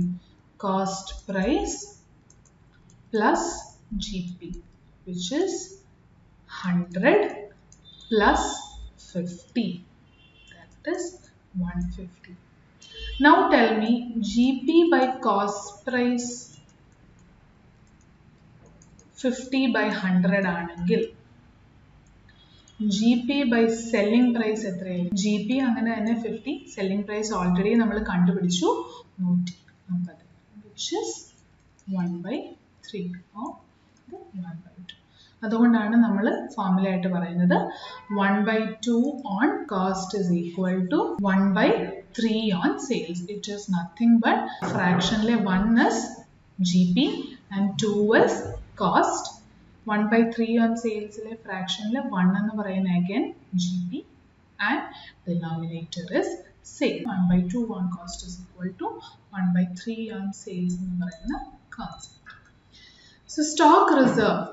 Cost price plus GP, which is 100 plus 50, that is 150. Now tell me, GP by cost price 50/100 ആണെങ്കിൽ GP by selling price എത്രയായിരിക്കും? GP അങ്ങനെ തന്നെ 50, selling price already നമ്മൾ കണ്ടുപിടിച്ചു 150, which is 1/3 or 1/2. അതുകൊണ്ടാണ് നമ്മൾ formula ആയിട്ട് പറയുന്നത് 1/2 on cost is equal to 1/3 on sales. It is nothing but fraction 1 is GP and 2 is cost. 1/3 on sales fraction 1 എന്ന് പറയുന്ന again GP and denominator is sales. 1/2 on cost is equal to 1/3 on sales എന്ന് പറയുന്ന concept. So stock reserve.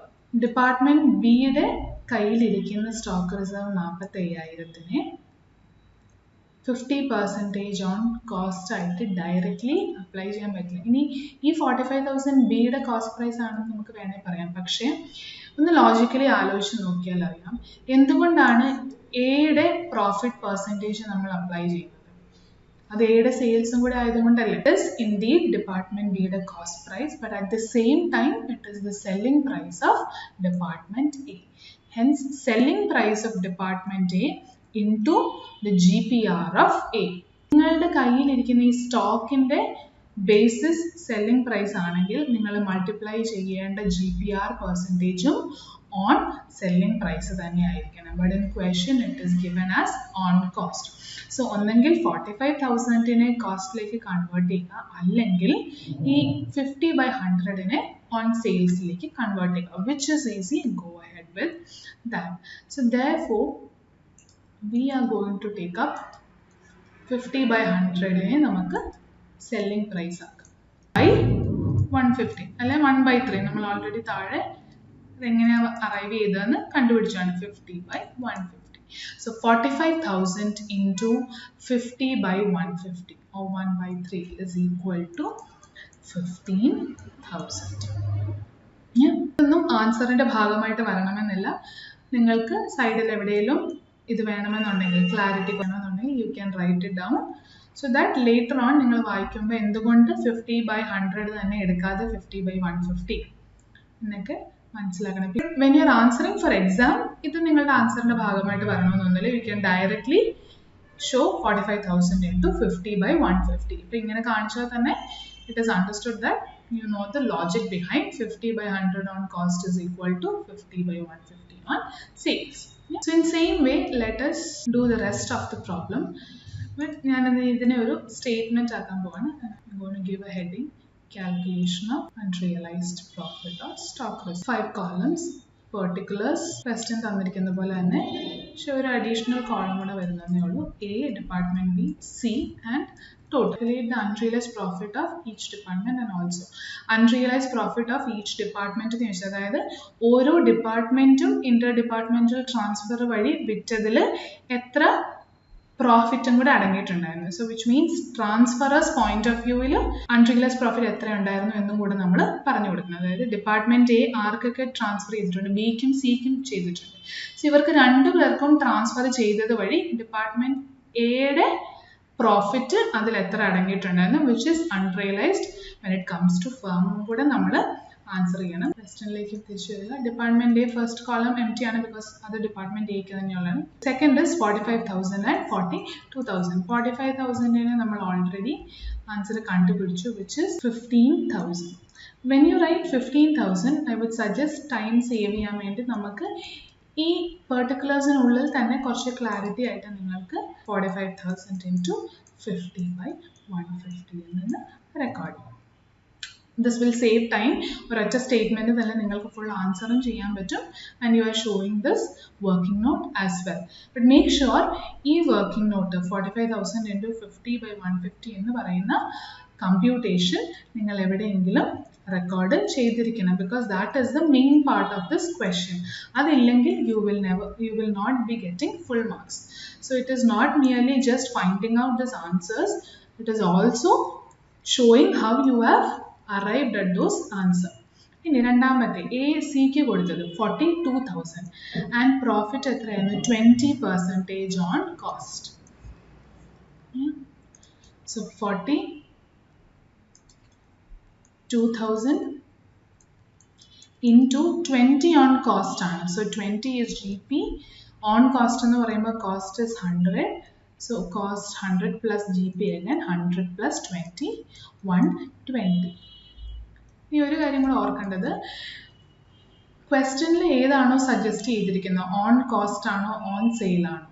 Department ബിയുടെ കയ്യിലിരിക്കുന്ന stock reserve 45,000-നെ 50% on cost ആയിട്ട് directly apply ചെയ്യാൻ പറ്റില്ല. ഇനി ഈ 45,000 ബിയുടെ കോസ്റ്റ് പ്രൈസ് ആണെന്ന് നമുക്ക് വേണമെങ്കിൽ പറയാം. പക്ഷേ ഒന്ന് ലോജിക്കലി ആലോചിച്ച് നോക്കിയാൽ അറിയാം എന്തുകൊണ്ടാണ് എയുടെ പ്രോഫിറ്റ് പെർസെൻറ്റേജ് നമ്മൾ അപ്ലൈ ചെയ്യുന്നത്. അത് എയുടെ സെയിൽസും കൂടെ ആയതുകൊണ്ടല്ലേ. ഇറ്റ് ഈസ് ഇൻഡീഡ് ഡിപ്പാർട്ട്മെന്റ് ബിയുടെ cost price, but at the same time it is the selling price of department A. Hence selling price of department A into the GPR of A. നിങ്ങളുടെ കയ്യിലിരിക്കുന്ന ഈ സ്റ്റോക്കിന്റെ ബേസിസ് സെല്ലിംഗ് പ്രൈസ് ആണെങ്കിൽ നിങ്ങൾ multiply ചെയ്യേണ്ട GPR പെർസെൻറ്റേജും on selling price തന്നെ ആയിരിക്കണം. But in question it is given as on cost. So ഒന്നെങ്കിൽ 45,000-നെ കോസ്റ്റിലേക്ക് convert ചെയ്യുക, അല്ലെങ്കിൽ ഈ 50/100-നെ ഓൺ സെയിൽസിലേക്ക് കൺവേർട്ട് ചെയ്യുക, which is easy. Go ahead with that. So therefore we are going to take up 50/100-നെ നമുക്ക് selling price ആക്കാം by 150 അല്ലെ 1/3. നമ്മൾ already താഴെ ഇതെങ്ങനെയാണ് അറൈവ് ചെയ്തതെന്ന് കണ്ടുപിടിച്ചാണ് 50/150. So 45,000 into 50/150 or 1/3 is equal to 15,000. ഇതൊന്നും ആൻസറിന്റെ ഭാഗമായിട്ട് വരണമെന്നില്ല. നിങ്ങൾക്ക് സൈഡിൽ എവിടെയെങ്കിലും ഇത് വേണമെന്നുണ്ടെങ്കിൽ, ക്ലാരിറ്റി വേണമെന്നുണ്ടെങ്കിൽ you can write it down. So that later on നിങ്ങൾ വായിക്കുമ്പോൾ എന്തുകൊണ്ട് 50/100 തന്നെ എടുക്കാതെ 50/150 എന്നൊക്കെ മനസ്സിലാക്കണം. When you are answering for exam ഇത് നിങ്ങളുടെ ആൻസറിന്റെ ഭാഗമായിട്ട് വരണമെന്നൊന്നുമില്ല. You can directly show 45,000 into 50/150. ഇപ്പം ഇങ്ങനെ കാണിച്ചാൽ തന്നെ it is understood that you know the logic behind 50/100 on cost is equal to 50/150 on sales. So in same way let us do the rest of the problem. But ഞാൻ ഇതിനെ ഒരു statement ആക്കാൻ പോവാണ്. I'm going to give a heading, calculation of unrealized profit or stock risk. 5 columns, particulars, question തന്നിരിക്കുന്ന പോലെ തന്നെ പക്ഷെ ഒരു അഡീഷണൽ കോളം കൂടെ വരുന്നതേ ഉള്ളൂ. A, department B, C and total. Calculate the unrealized profit of each department and also unrealized profit of each department എന്ന് വെച്ചാൽ അതായത് ഓരോ ഡിപ്പാർട്ട്മെന്റും ഇന്റർ ഡിപ്പാർട്ട്മെന്റൽ ട്രാൻസ്ഫർ വഴി വിറ്റതിൽ എത്ര പ്രോഫിറ്റും കൂടെ അടങ്ങിയിട്ടുണ്ടായിരുന്നു. So which means transferor's point of വ്യൂവിൽ അൺറിയലൈസ്ഡ് പ്രോഫിറ്റ് എത്ര ഉണ്ടായിരുന്നു എന്നും കൂടെ നമ്മൾ പറഞ്ഞു കൊടുക്കണം. അതായത് ഡിപ്പാർട്ട്മെന്റ് എ ആർക്കൊക്കെ ട്രാൻസ്ഫർ ചെയ്തിട്ടുണ്ട്, ബിക്കും സിക്കും ചെയ്തിട്ടുണ്ട്. സോ ഇവർക്ക് രണ്ടുപേർക്കും ട്രാൻസ്ഫർ ചെയ്തത് വഴി ഡിപ്പാർട്ട്മെന്റ് എയുടെ പ്രോഫിറ്റ് അതിൽ എത്ര അടങ്ങിയിട്ടുണ്ടായിരുന്നു, which is unrealised when it comes to firm കൂടെ നമ്മൾ ആൻസർ ചെയ്യണം. ക്വസ്റ്റ്യനിലേക്ക് തിരിച്ചു വരിക. Department A first column empty ആണ്, ബിക്കോസ് അത് ഡിപ്പാർട്ട്മെന്റ് എക്ക് തന്നെയുള്ളതാണ്. Second is 45,000 and 42,000. 45,000 നമ്മൾ ഓൾറെഡി ആൻസർ കണ്ടുപിടിച്ചു, which is 15,000. When you write 15,000, I would suggest time save ചെയ്യാൻ വേണ്ടി നമുക്ക് ഈ പെർട്ടിക്കുലേഴ്സിനുള്ളിൽ തന്നെ കുറച്ച് ക്ലാരിറ്റി ആയിട്ട് നിങ്ങൾക്ക് 45,000 into 50/150 എന്ന് റെക്കോർഡ് ചെയ്യാം. This will save time. ഒരൊറ്റ സ്റ്റേറ്റ്മെന്റ് തന്നെ നിങ്ങൾക്ക് ഫുൾ ആൻസറും ചെയ്യാൻ പറ്റും. And you are showing this working not as well. But make sure ഈ വർക്കിംഗ് നോട്ട് 45,000 into 50/150 എന്ന് പറയുന്ന കമ്പ്യൂട്ടേഷൻ നിങ്ങൾ എവിടെയെങ്കിലും റെക്കോർഡ് ചെയ്തിരിക്കണം, because that is the main part of this question. അതില്ലെങ്കിൽ you will not be getting full marks. So it is not merely just finding out these answers, it is also showing how you have arrived at those answer. ഇനി രണ്ടാമത്തെ A സിക്ക് കൊടുത്തത് 42,000 and profit എത്രയായിരുന്നു 20% on cost. So 42,000 into 20 on cost ആണ്. So 20 is GP. On cost എന്ന് പറയുമ്പോൾ cost is 100. So cost 100 plus GP again 100 plus 20 120. ഈ ഒരു കാര്യം കൂടെ ഓർക്കേണ്ടത്, ക്വസ്റ്റ്യനിൽ ഏതാണോ സജസ്റ്റ് ചെയ്തിരിക്കുന്നത്, ഓൺ കോസ്റ്റ് ആണോ ഓൺ സെയിൽ ആണോ,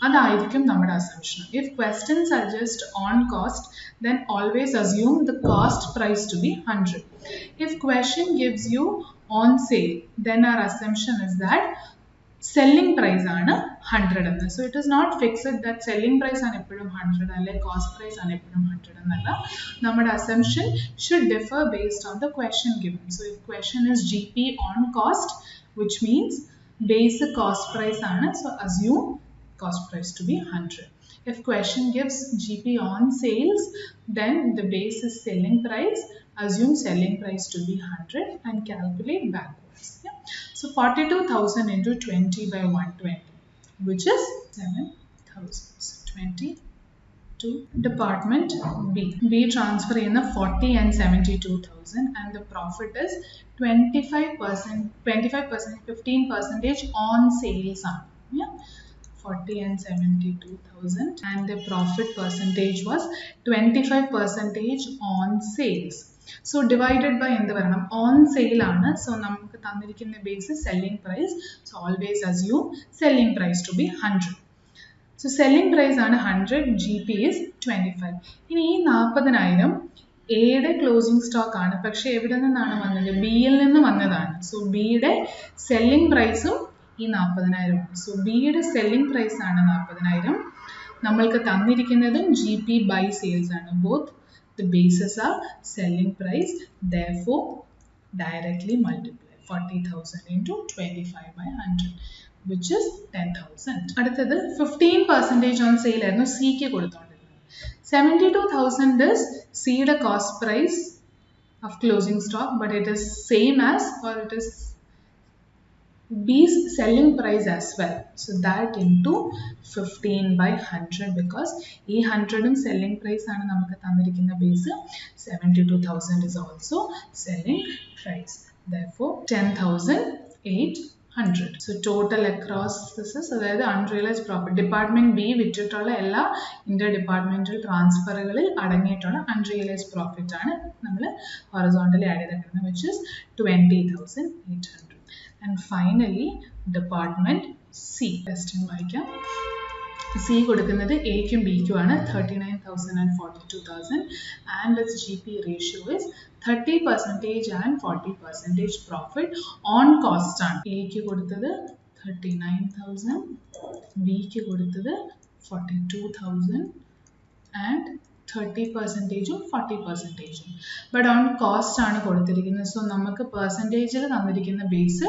അതായിരിക്കും നമ്മുടെ assumption. If question suggest on cost, then always assume the cost price to be 100. If question gives you on sale, then our assumption is that selling price ആണ് 100 എന്ന്. So it is not fixed that selling price ആണ് എപ്പോഴും 100 അല്ലെ cost price ആണ് എപ്പോഴും 100 എന്നല്ല. നമ്മുടെ assumption should differ based on the question given. So if question is GP on cost, which means basic cost price ആണ്, so assume cost price to be 100. If question gives GP on sales, then the base is selling price, assume selling price to be 100 and calculate backwards. Yeah? So 42,000 into 20/120, which is 7,000. So 20 to department B. B transfer in the 40 and 72,000 and the profit is 25%, 15% on sales. Yeah? 40 and 72,000 and the profit percentage was 25% on sales. So divided by എന്ത് വരണം, on sale ആണ്. So നമുക്ക് തന്നിരിക്കുന്ന base selling price. So always assume selling price to be 100. So selling price ആണ് 100, GP is 25. ഇനി ഈ 40,000 എയുടെ closing stock ആണ്, പക്ഷെ എവിടെ നിന്നാണ് വന്നത്, ബിയിൽ നിന്ന് വന്നതാണ്. സോ ബിയുടെ സെല്ലിംഗ് പ്രൈസും ഈ 40,000 ആണ്. സോ ബിയുടെ സെല്ലിംഗ് പ്രൈസ് ആണ് 40,000. നമ്മൾക്ക് തന്നിരിക്കുന്നതും GP ബൈ സെയിൽസ് ആണ്. Both the bases are selling price, therefore directly multiply 40,000 into 25/100, which is 10,000. അടുത്തത് 15% on sale ആയിരുന്നു സിക്ക് കൊടുത്തോണ്ടിരുന്നത്. 72,000 is സിയുടെ cost price of closing stock, but it is same as, or it is B's selling price as well. So that into 15/100, because ഈ 100 selling price ആണ് നമുക്ക് തന്നിരിക്കുന്ന base. 72,000 is also selling price. Therefore 10,800. So total across this is, അതായത് unrealized profit department B വിറ്റിട്ടുള്ള എല്ലാ Inter departmental ട്രാൻസ്ഫറുകളിൽ അടങ്ങിയിട്ടുള്ള unrealized profit ആണ് നമ്മൾ horizontally add ചെയ്തിരിക്കുന്നത്, which is 20,800. And finally department C. question വായിക്കാം. സി കൊടുക്കുന്നത് എക്കും ബിക്കും ആണ്, 39,000 and 42,000, and its GP ratio is 30% and 40% profit on cost ആണ്. എക്ക് കൊടുത്തത് 39,000, ബിക്ക് കൊടുത്തത് 42,000 and 30%ഉം 40%ഉം. ബട്ട് ഓൺ കോസ്റ്റ് ആണ് കൊടുത്തിരിക്കുന്നത്. സോ നമുക്ക് പെർസെൻറ്റേജിൽ തന്നിരിക്കുന്ന ബേസ്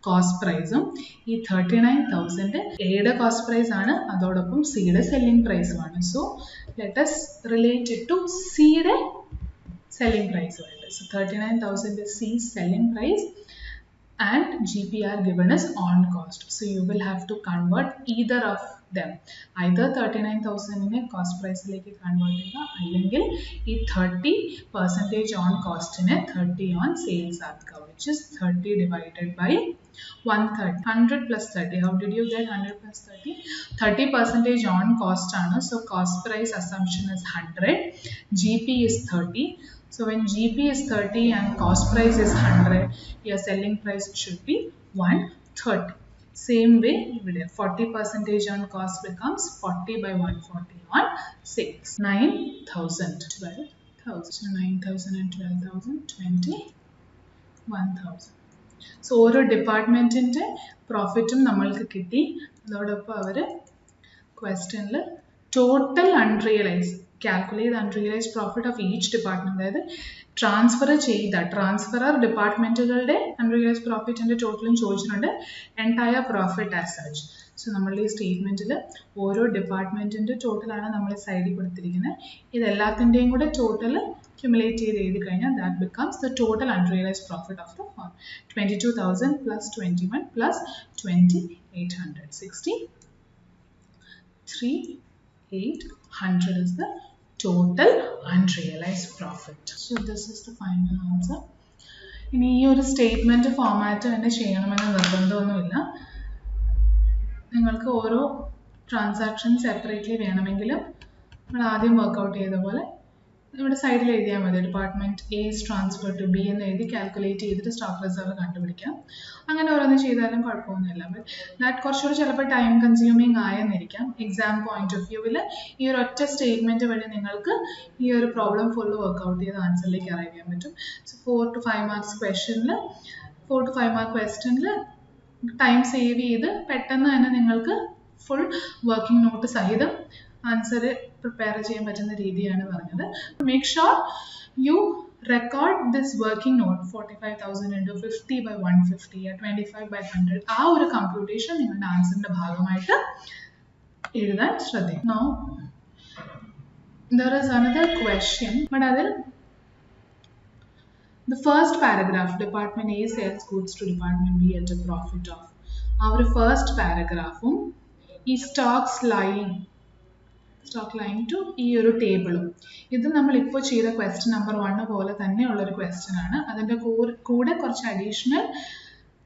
കോസ്റ്റ് പ്രൈസും ഈ 39,000 എയുടെ കോസ്റ്റ് പ്രൈസ് ആണ്, അതോടൊപ്പം സിയുടെ സെല്ലിംഗ് പ്രൈസുമാണ്. So let us relate it to സിയുടെ സെല്ലിംഗ് പ്രൈസുമായിട്ട്. So 39,000 is C's selling price and GP are given as on cost. So you will have to convert either of them. Either 39,000 cost price like convert ചെയ്യുക, അല്ലെങ്കിൽ ഈ 30% on cost നെ 30 on sales ആക്കുക, which is 30 divided by 130. 100 plus 30. How did you get 100 plus 30? 30% on cost ആണ്. So cost price assumption is 100. GP is 30. So when GP is 30 and cost price is 100, your selling price should be 130. Same way, 40% on cost becomes 40 by 140 on sales. 9,000, 12,000. So 9,000 and 12,000, 21,000. So ഓരോ ഡിപ്പാർട്ട്മെൻറ്റിൻ്റെ പ്രോഫിറ്റും നമ്മൾക്ക് കിട്ടി. അതോടൊപ്പം അവർ ക്വസ്റ്റ്യനിൽ total unrealised calculate the unrealized profit of each department. അതായത് transferor ഡിപ്പാർട്ട്മെൻറ്റുകളുടെ unrealised പ്രോഫിറ്റിൻ്റെ ടോട്ടലും ചോദിച്ചിട്ടുണ്ട്, entire profit as such. So നമ്മളുടെ ഈ സ്റ്റേറ്റ്മെൻറ്റിൽ ഓരോ ഡിപ്പാർട്ട്മെൻറ്റിൻ്റെ ടോട്ടലാണ് നമ്മൾ സൈഡിൽ കൊടുത്തിരിക്കുന്നത്. ഇതെല്ലാത്തിൻ്റെയും കൂടെ ടോട്ടൽ ക്യുമുലേറ്റ് ചെയ്ത് എഴുതി കഴിഞ്ഞാൽ that becomes the total unrealized profit of the firm. 22,000 plus 21 plus 2,800. 63,800 is the total unrealized profit. So this is the final answer. ഇനി ഈ ഒരു സ്റ്റേറ്റ്മെൻറ്റ് ഫോമാറ്റ് തന്നെ ചെയ്യണമെന്ന് നിർബന്ധമൊന്നുമില്ല. നിങ്ങൾക്ക് ഓരോ ട്രാൻസാക്ഷൻ സെപ്പറേറ്റ്ലി വേണമെങ്കിലും നമ്മൾ ആദ്യം വർക്കൗട്ട് ചെയ്ത പോലെ ഇവിടെ സൈഡിൽ എഴുതിയാൽ മതി. Department A is transfer to B എന്ന് എഴുതി കാൽക്കുലേറ്റ് ചെയ്തിട്ട് സ്റ്റോക്ക് റിസർവ് കണ്ടുപിടിക്കാം. അങ്ങനെ ഓരോന്ന് ചെയ്താലും കുഴപ്പമൊന്നുമില്ല. ബട്ട് ദാറ്റ് കുറച്ചുകൂടി ചിലപ്പോൾ ടൈം കൺസ്യൂമിങ് ആയെന്നിരിക്കാം. എക്സാം പോയിന്റ് ഓഫ് വ്യൂവിൽ ഈ ഒരു ഒറ്റ സ്റ്റേറ്റ്മെൻറ്റ് വഴി നിങ്ങൾക്ക് ഈ ഒരു പ്രോബ്ലം ഫുള്ള് വർക്കൗട്ട് ചെയ്ത് ആൻസറിലേക്ക് അറൈവ് ചെയ്യാൻ പറ്റും. സോ 4 to 5 മാർക്സ് ക്വസ്റ്റ്യനിൽ 4 to 5 മാർക്ക് ക്വസ്റ്റ്യനിൽ ടൈം സേവ് ചെയ്ത് പെട്ടെന്ന് തന്നെ നിങ്ങൾക്ക് ഫുൾ വർക്കിംഗ് നോട്ട് സഹിതം ആൻസർ പ്രിപ്പയർ ചെയ്യാൻ പറ്റുന്ന രീതിയാണ് പറഞ്ഞത്. Make sure U record this working not 45,000 into 50 by 150 or 25 by 100. ആ ഒരു കമ്പ്യൂട്ടേഷൻ നിങ്ങളുടെ ആൻസറിന്റെ ഭാഗമായിട്ട് എഴുതാൻ ശ്രദ്ധിക്കും. Now there is another question, but അതിൽ the first paragraph, department A sells goods to department B at a profit of, ആ ഒരു ഫസ്റ്റ് പാരഗ്രാഫും ഈ സ്റ്റോക്ക് ലൈൻ ടു ഈ ഒരു ടേബിളും, ഇത് നമ്മൾ ഇപ്പോൾ ചെയ്ത ക്വസ്റ്റ്യൻ നമ്പർ 1 പോലെ തന്നെയുള്ളൊരു ക്വസ്റ്റ്യൻ ആണ്. അതിൻ്റെ കൂടെ കുറച്ച് അഡീഷണൽ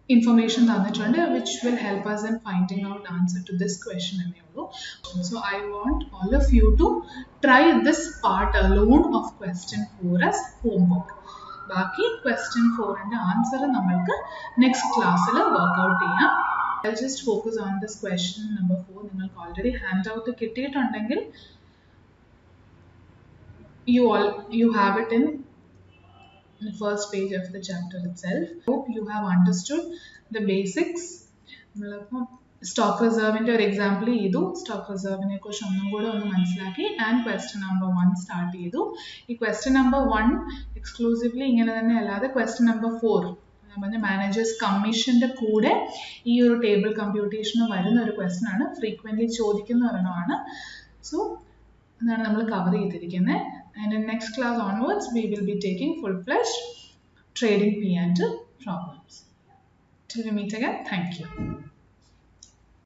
information തന്നിട്ടുണ്ട്, which will help us in finding out answer to this question എന്നേ ഉള്ളൂ. So I want all of you to try this part alone of question 4 as homework. ബാക്കി question 4ന്റെ answer നമ്മൾക്ക് next ക്ലാസ്സിൽ workout ചെയ്യാം. I'll just focus on this question number 4. നിങ്ങൾക്ക് already handout കിട്ടിയിട്ടുണ്ടെങ്കിൽ you have it in the first page of the chapter itself. Hope you have understood the basics. Stock റിസർവിൻ്റെ ഒരു example ചെയ്തു, stock റിസർവിനെ കുറിച്ച് ഒന്നും കൂടെ ഒന്ന് മനസ്സിലാക്കി, ആൻഡ് ക്വസ്റ്റ്യൻ നമ്പർ 1 സ്റ്റാർട്ട് ചെയ്തു. ഈ ക്വസ്റ്റ്യൻ നമ്പർ 1 എക്സ്ക്ലൂസീവ്ലി ഇങ്ങനെ തന്നെ അല്ലാതെ ക്വസ്റ്റ്യൻ നമ്പർ 4 മാനേജേഴ്സ് കമ്മീഷൻ്റെ കൂടെ ഈ ഒരു ടേബിൾ കമ്പ്യൂട്ടേഷന് വരുന്ന ഒരു ക്വസ്റ്റ്യൻ ആണ്, ഫ്രീക്വൻ്റ്ലി ചോദിക്കുന്ന ഒരെണ്ണമാണ്. സോ അതാണ് നമ്മൾ കവർ ചെയ്തിരിക്കുന്നത്. And in next class onwards, we will be taking full-fledged trading P&L problems. Till we meet again, thank you.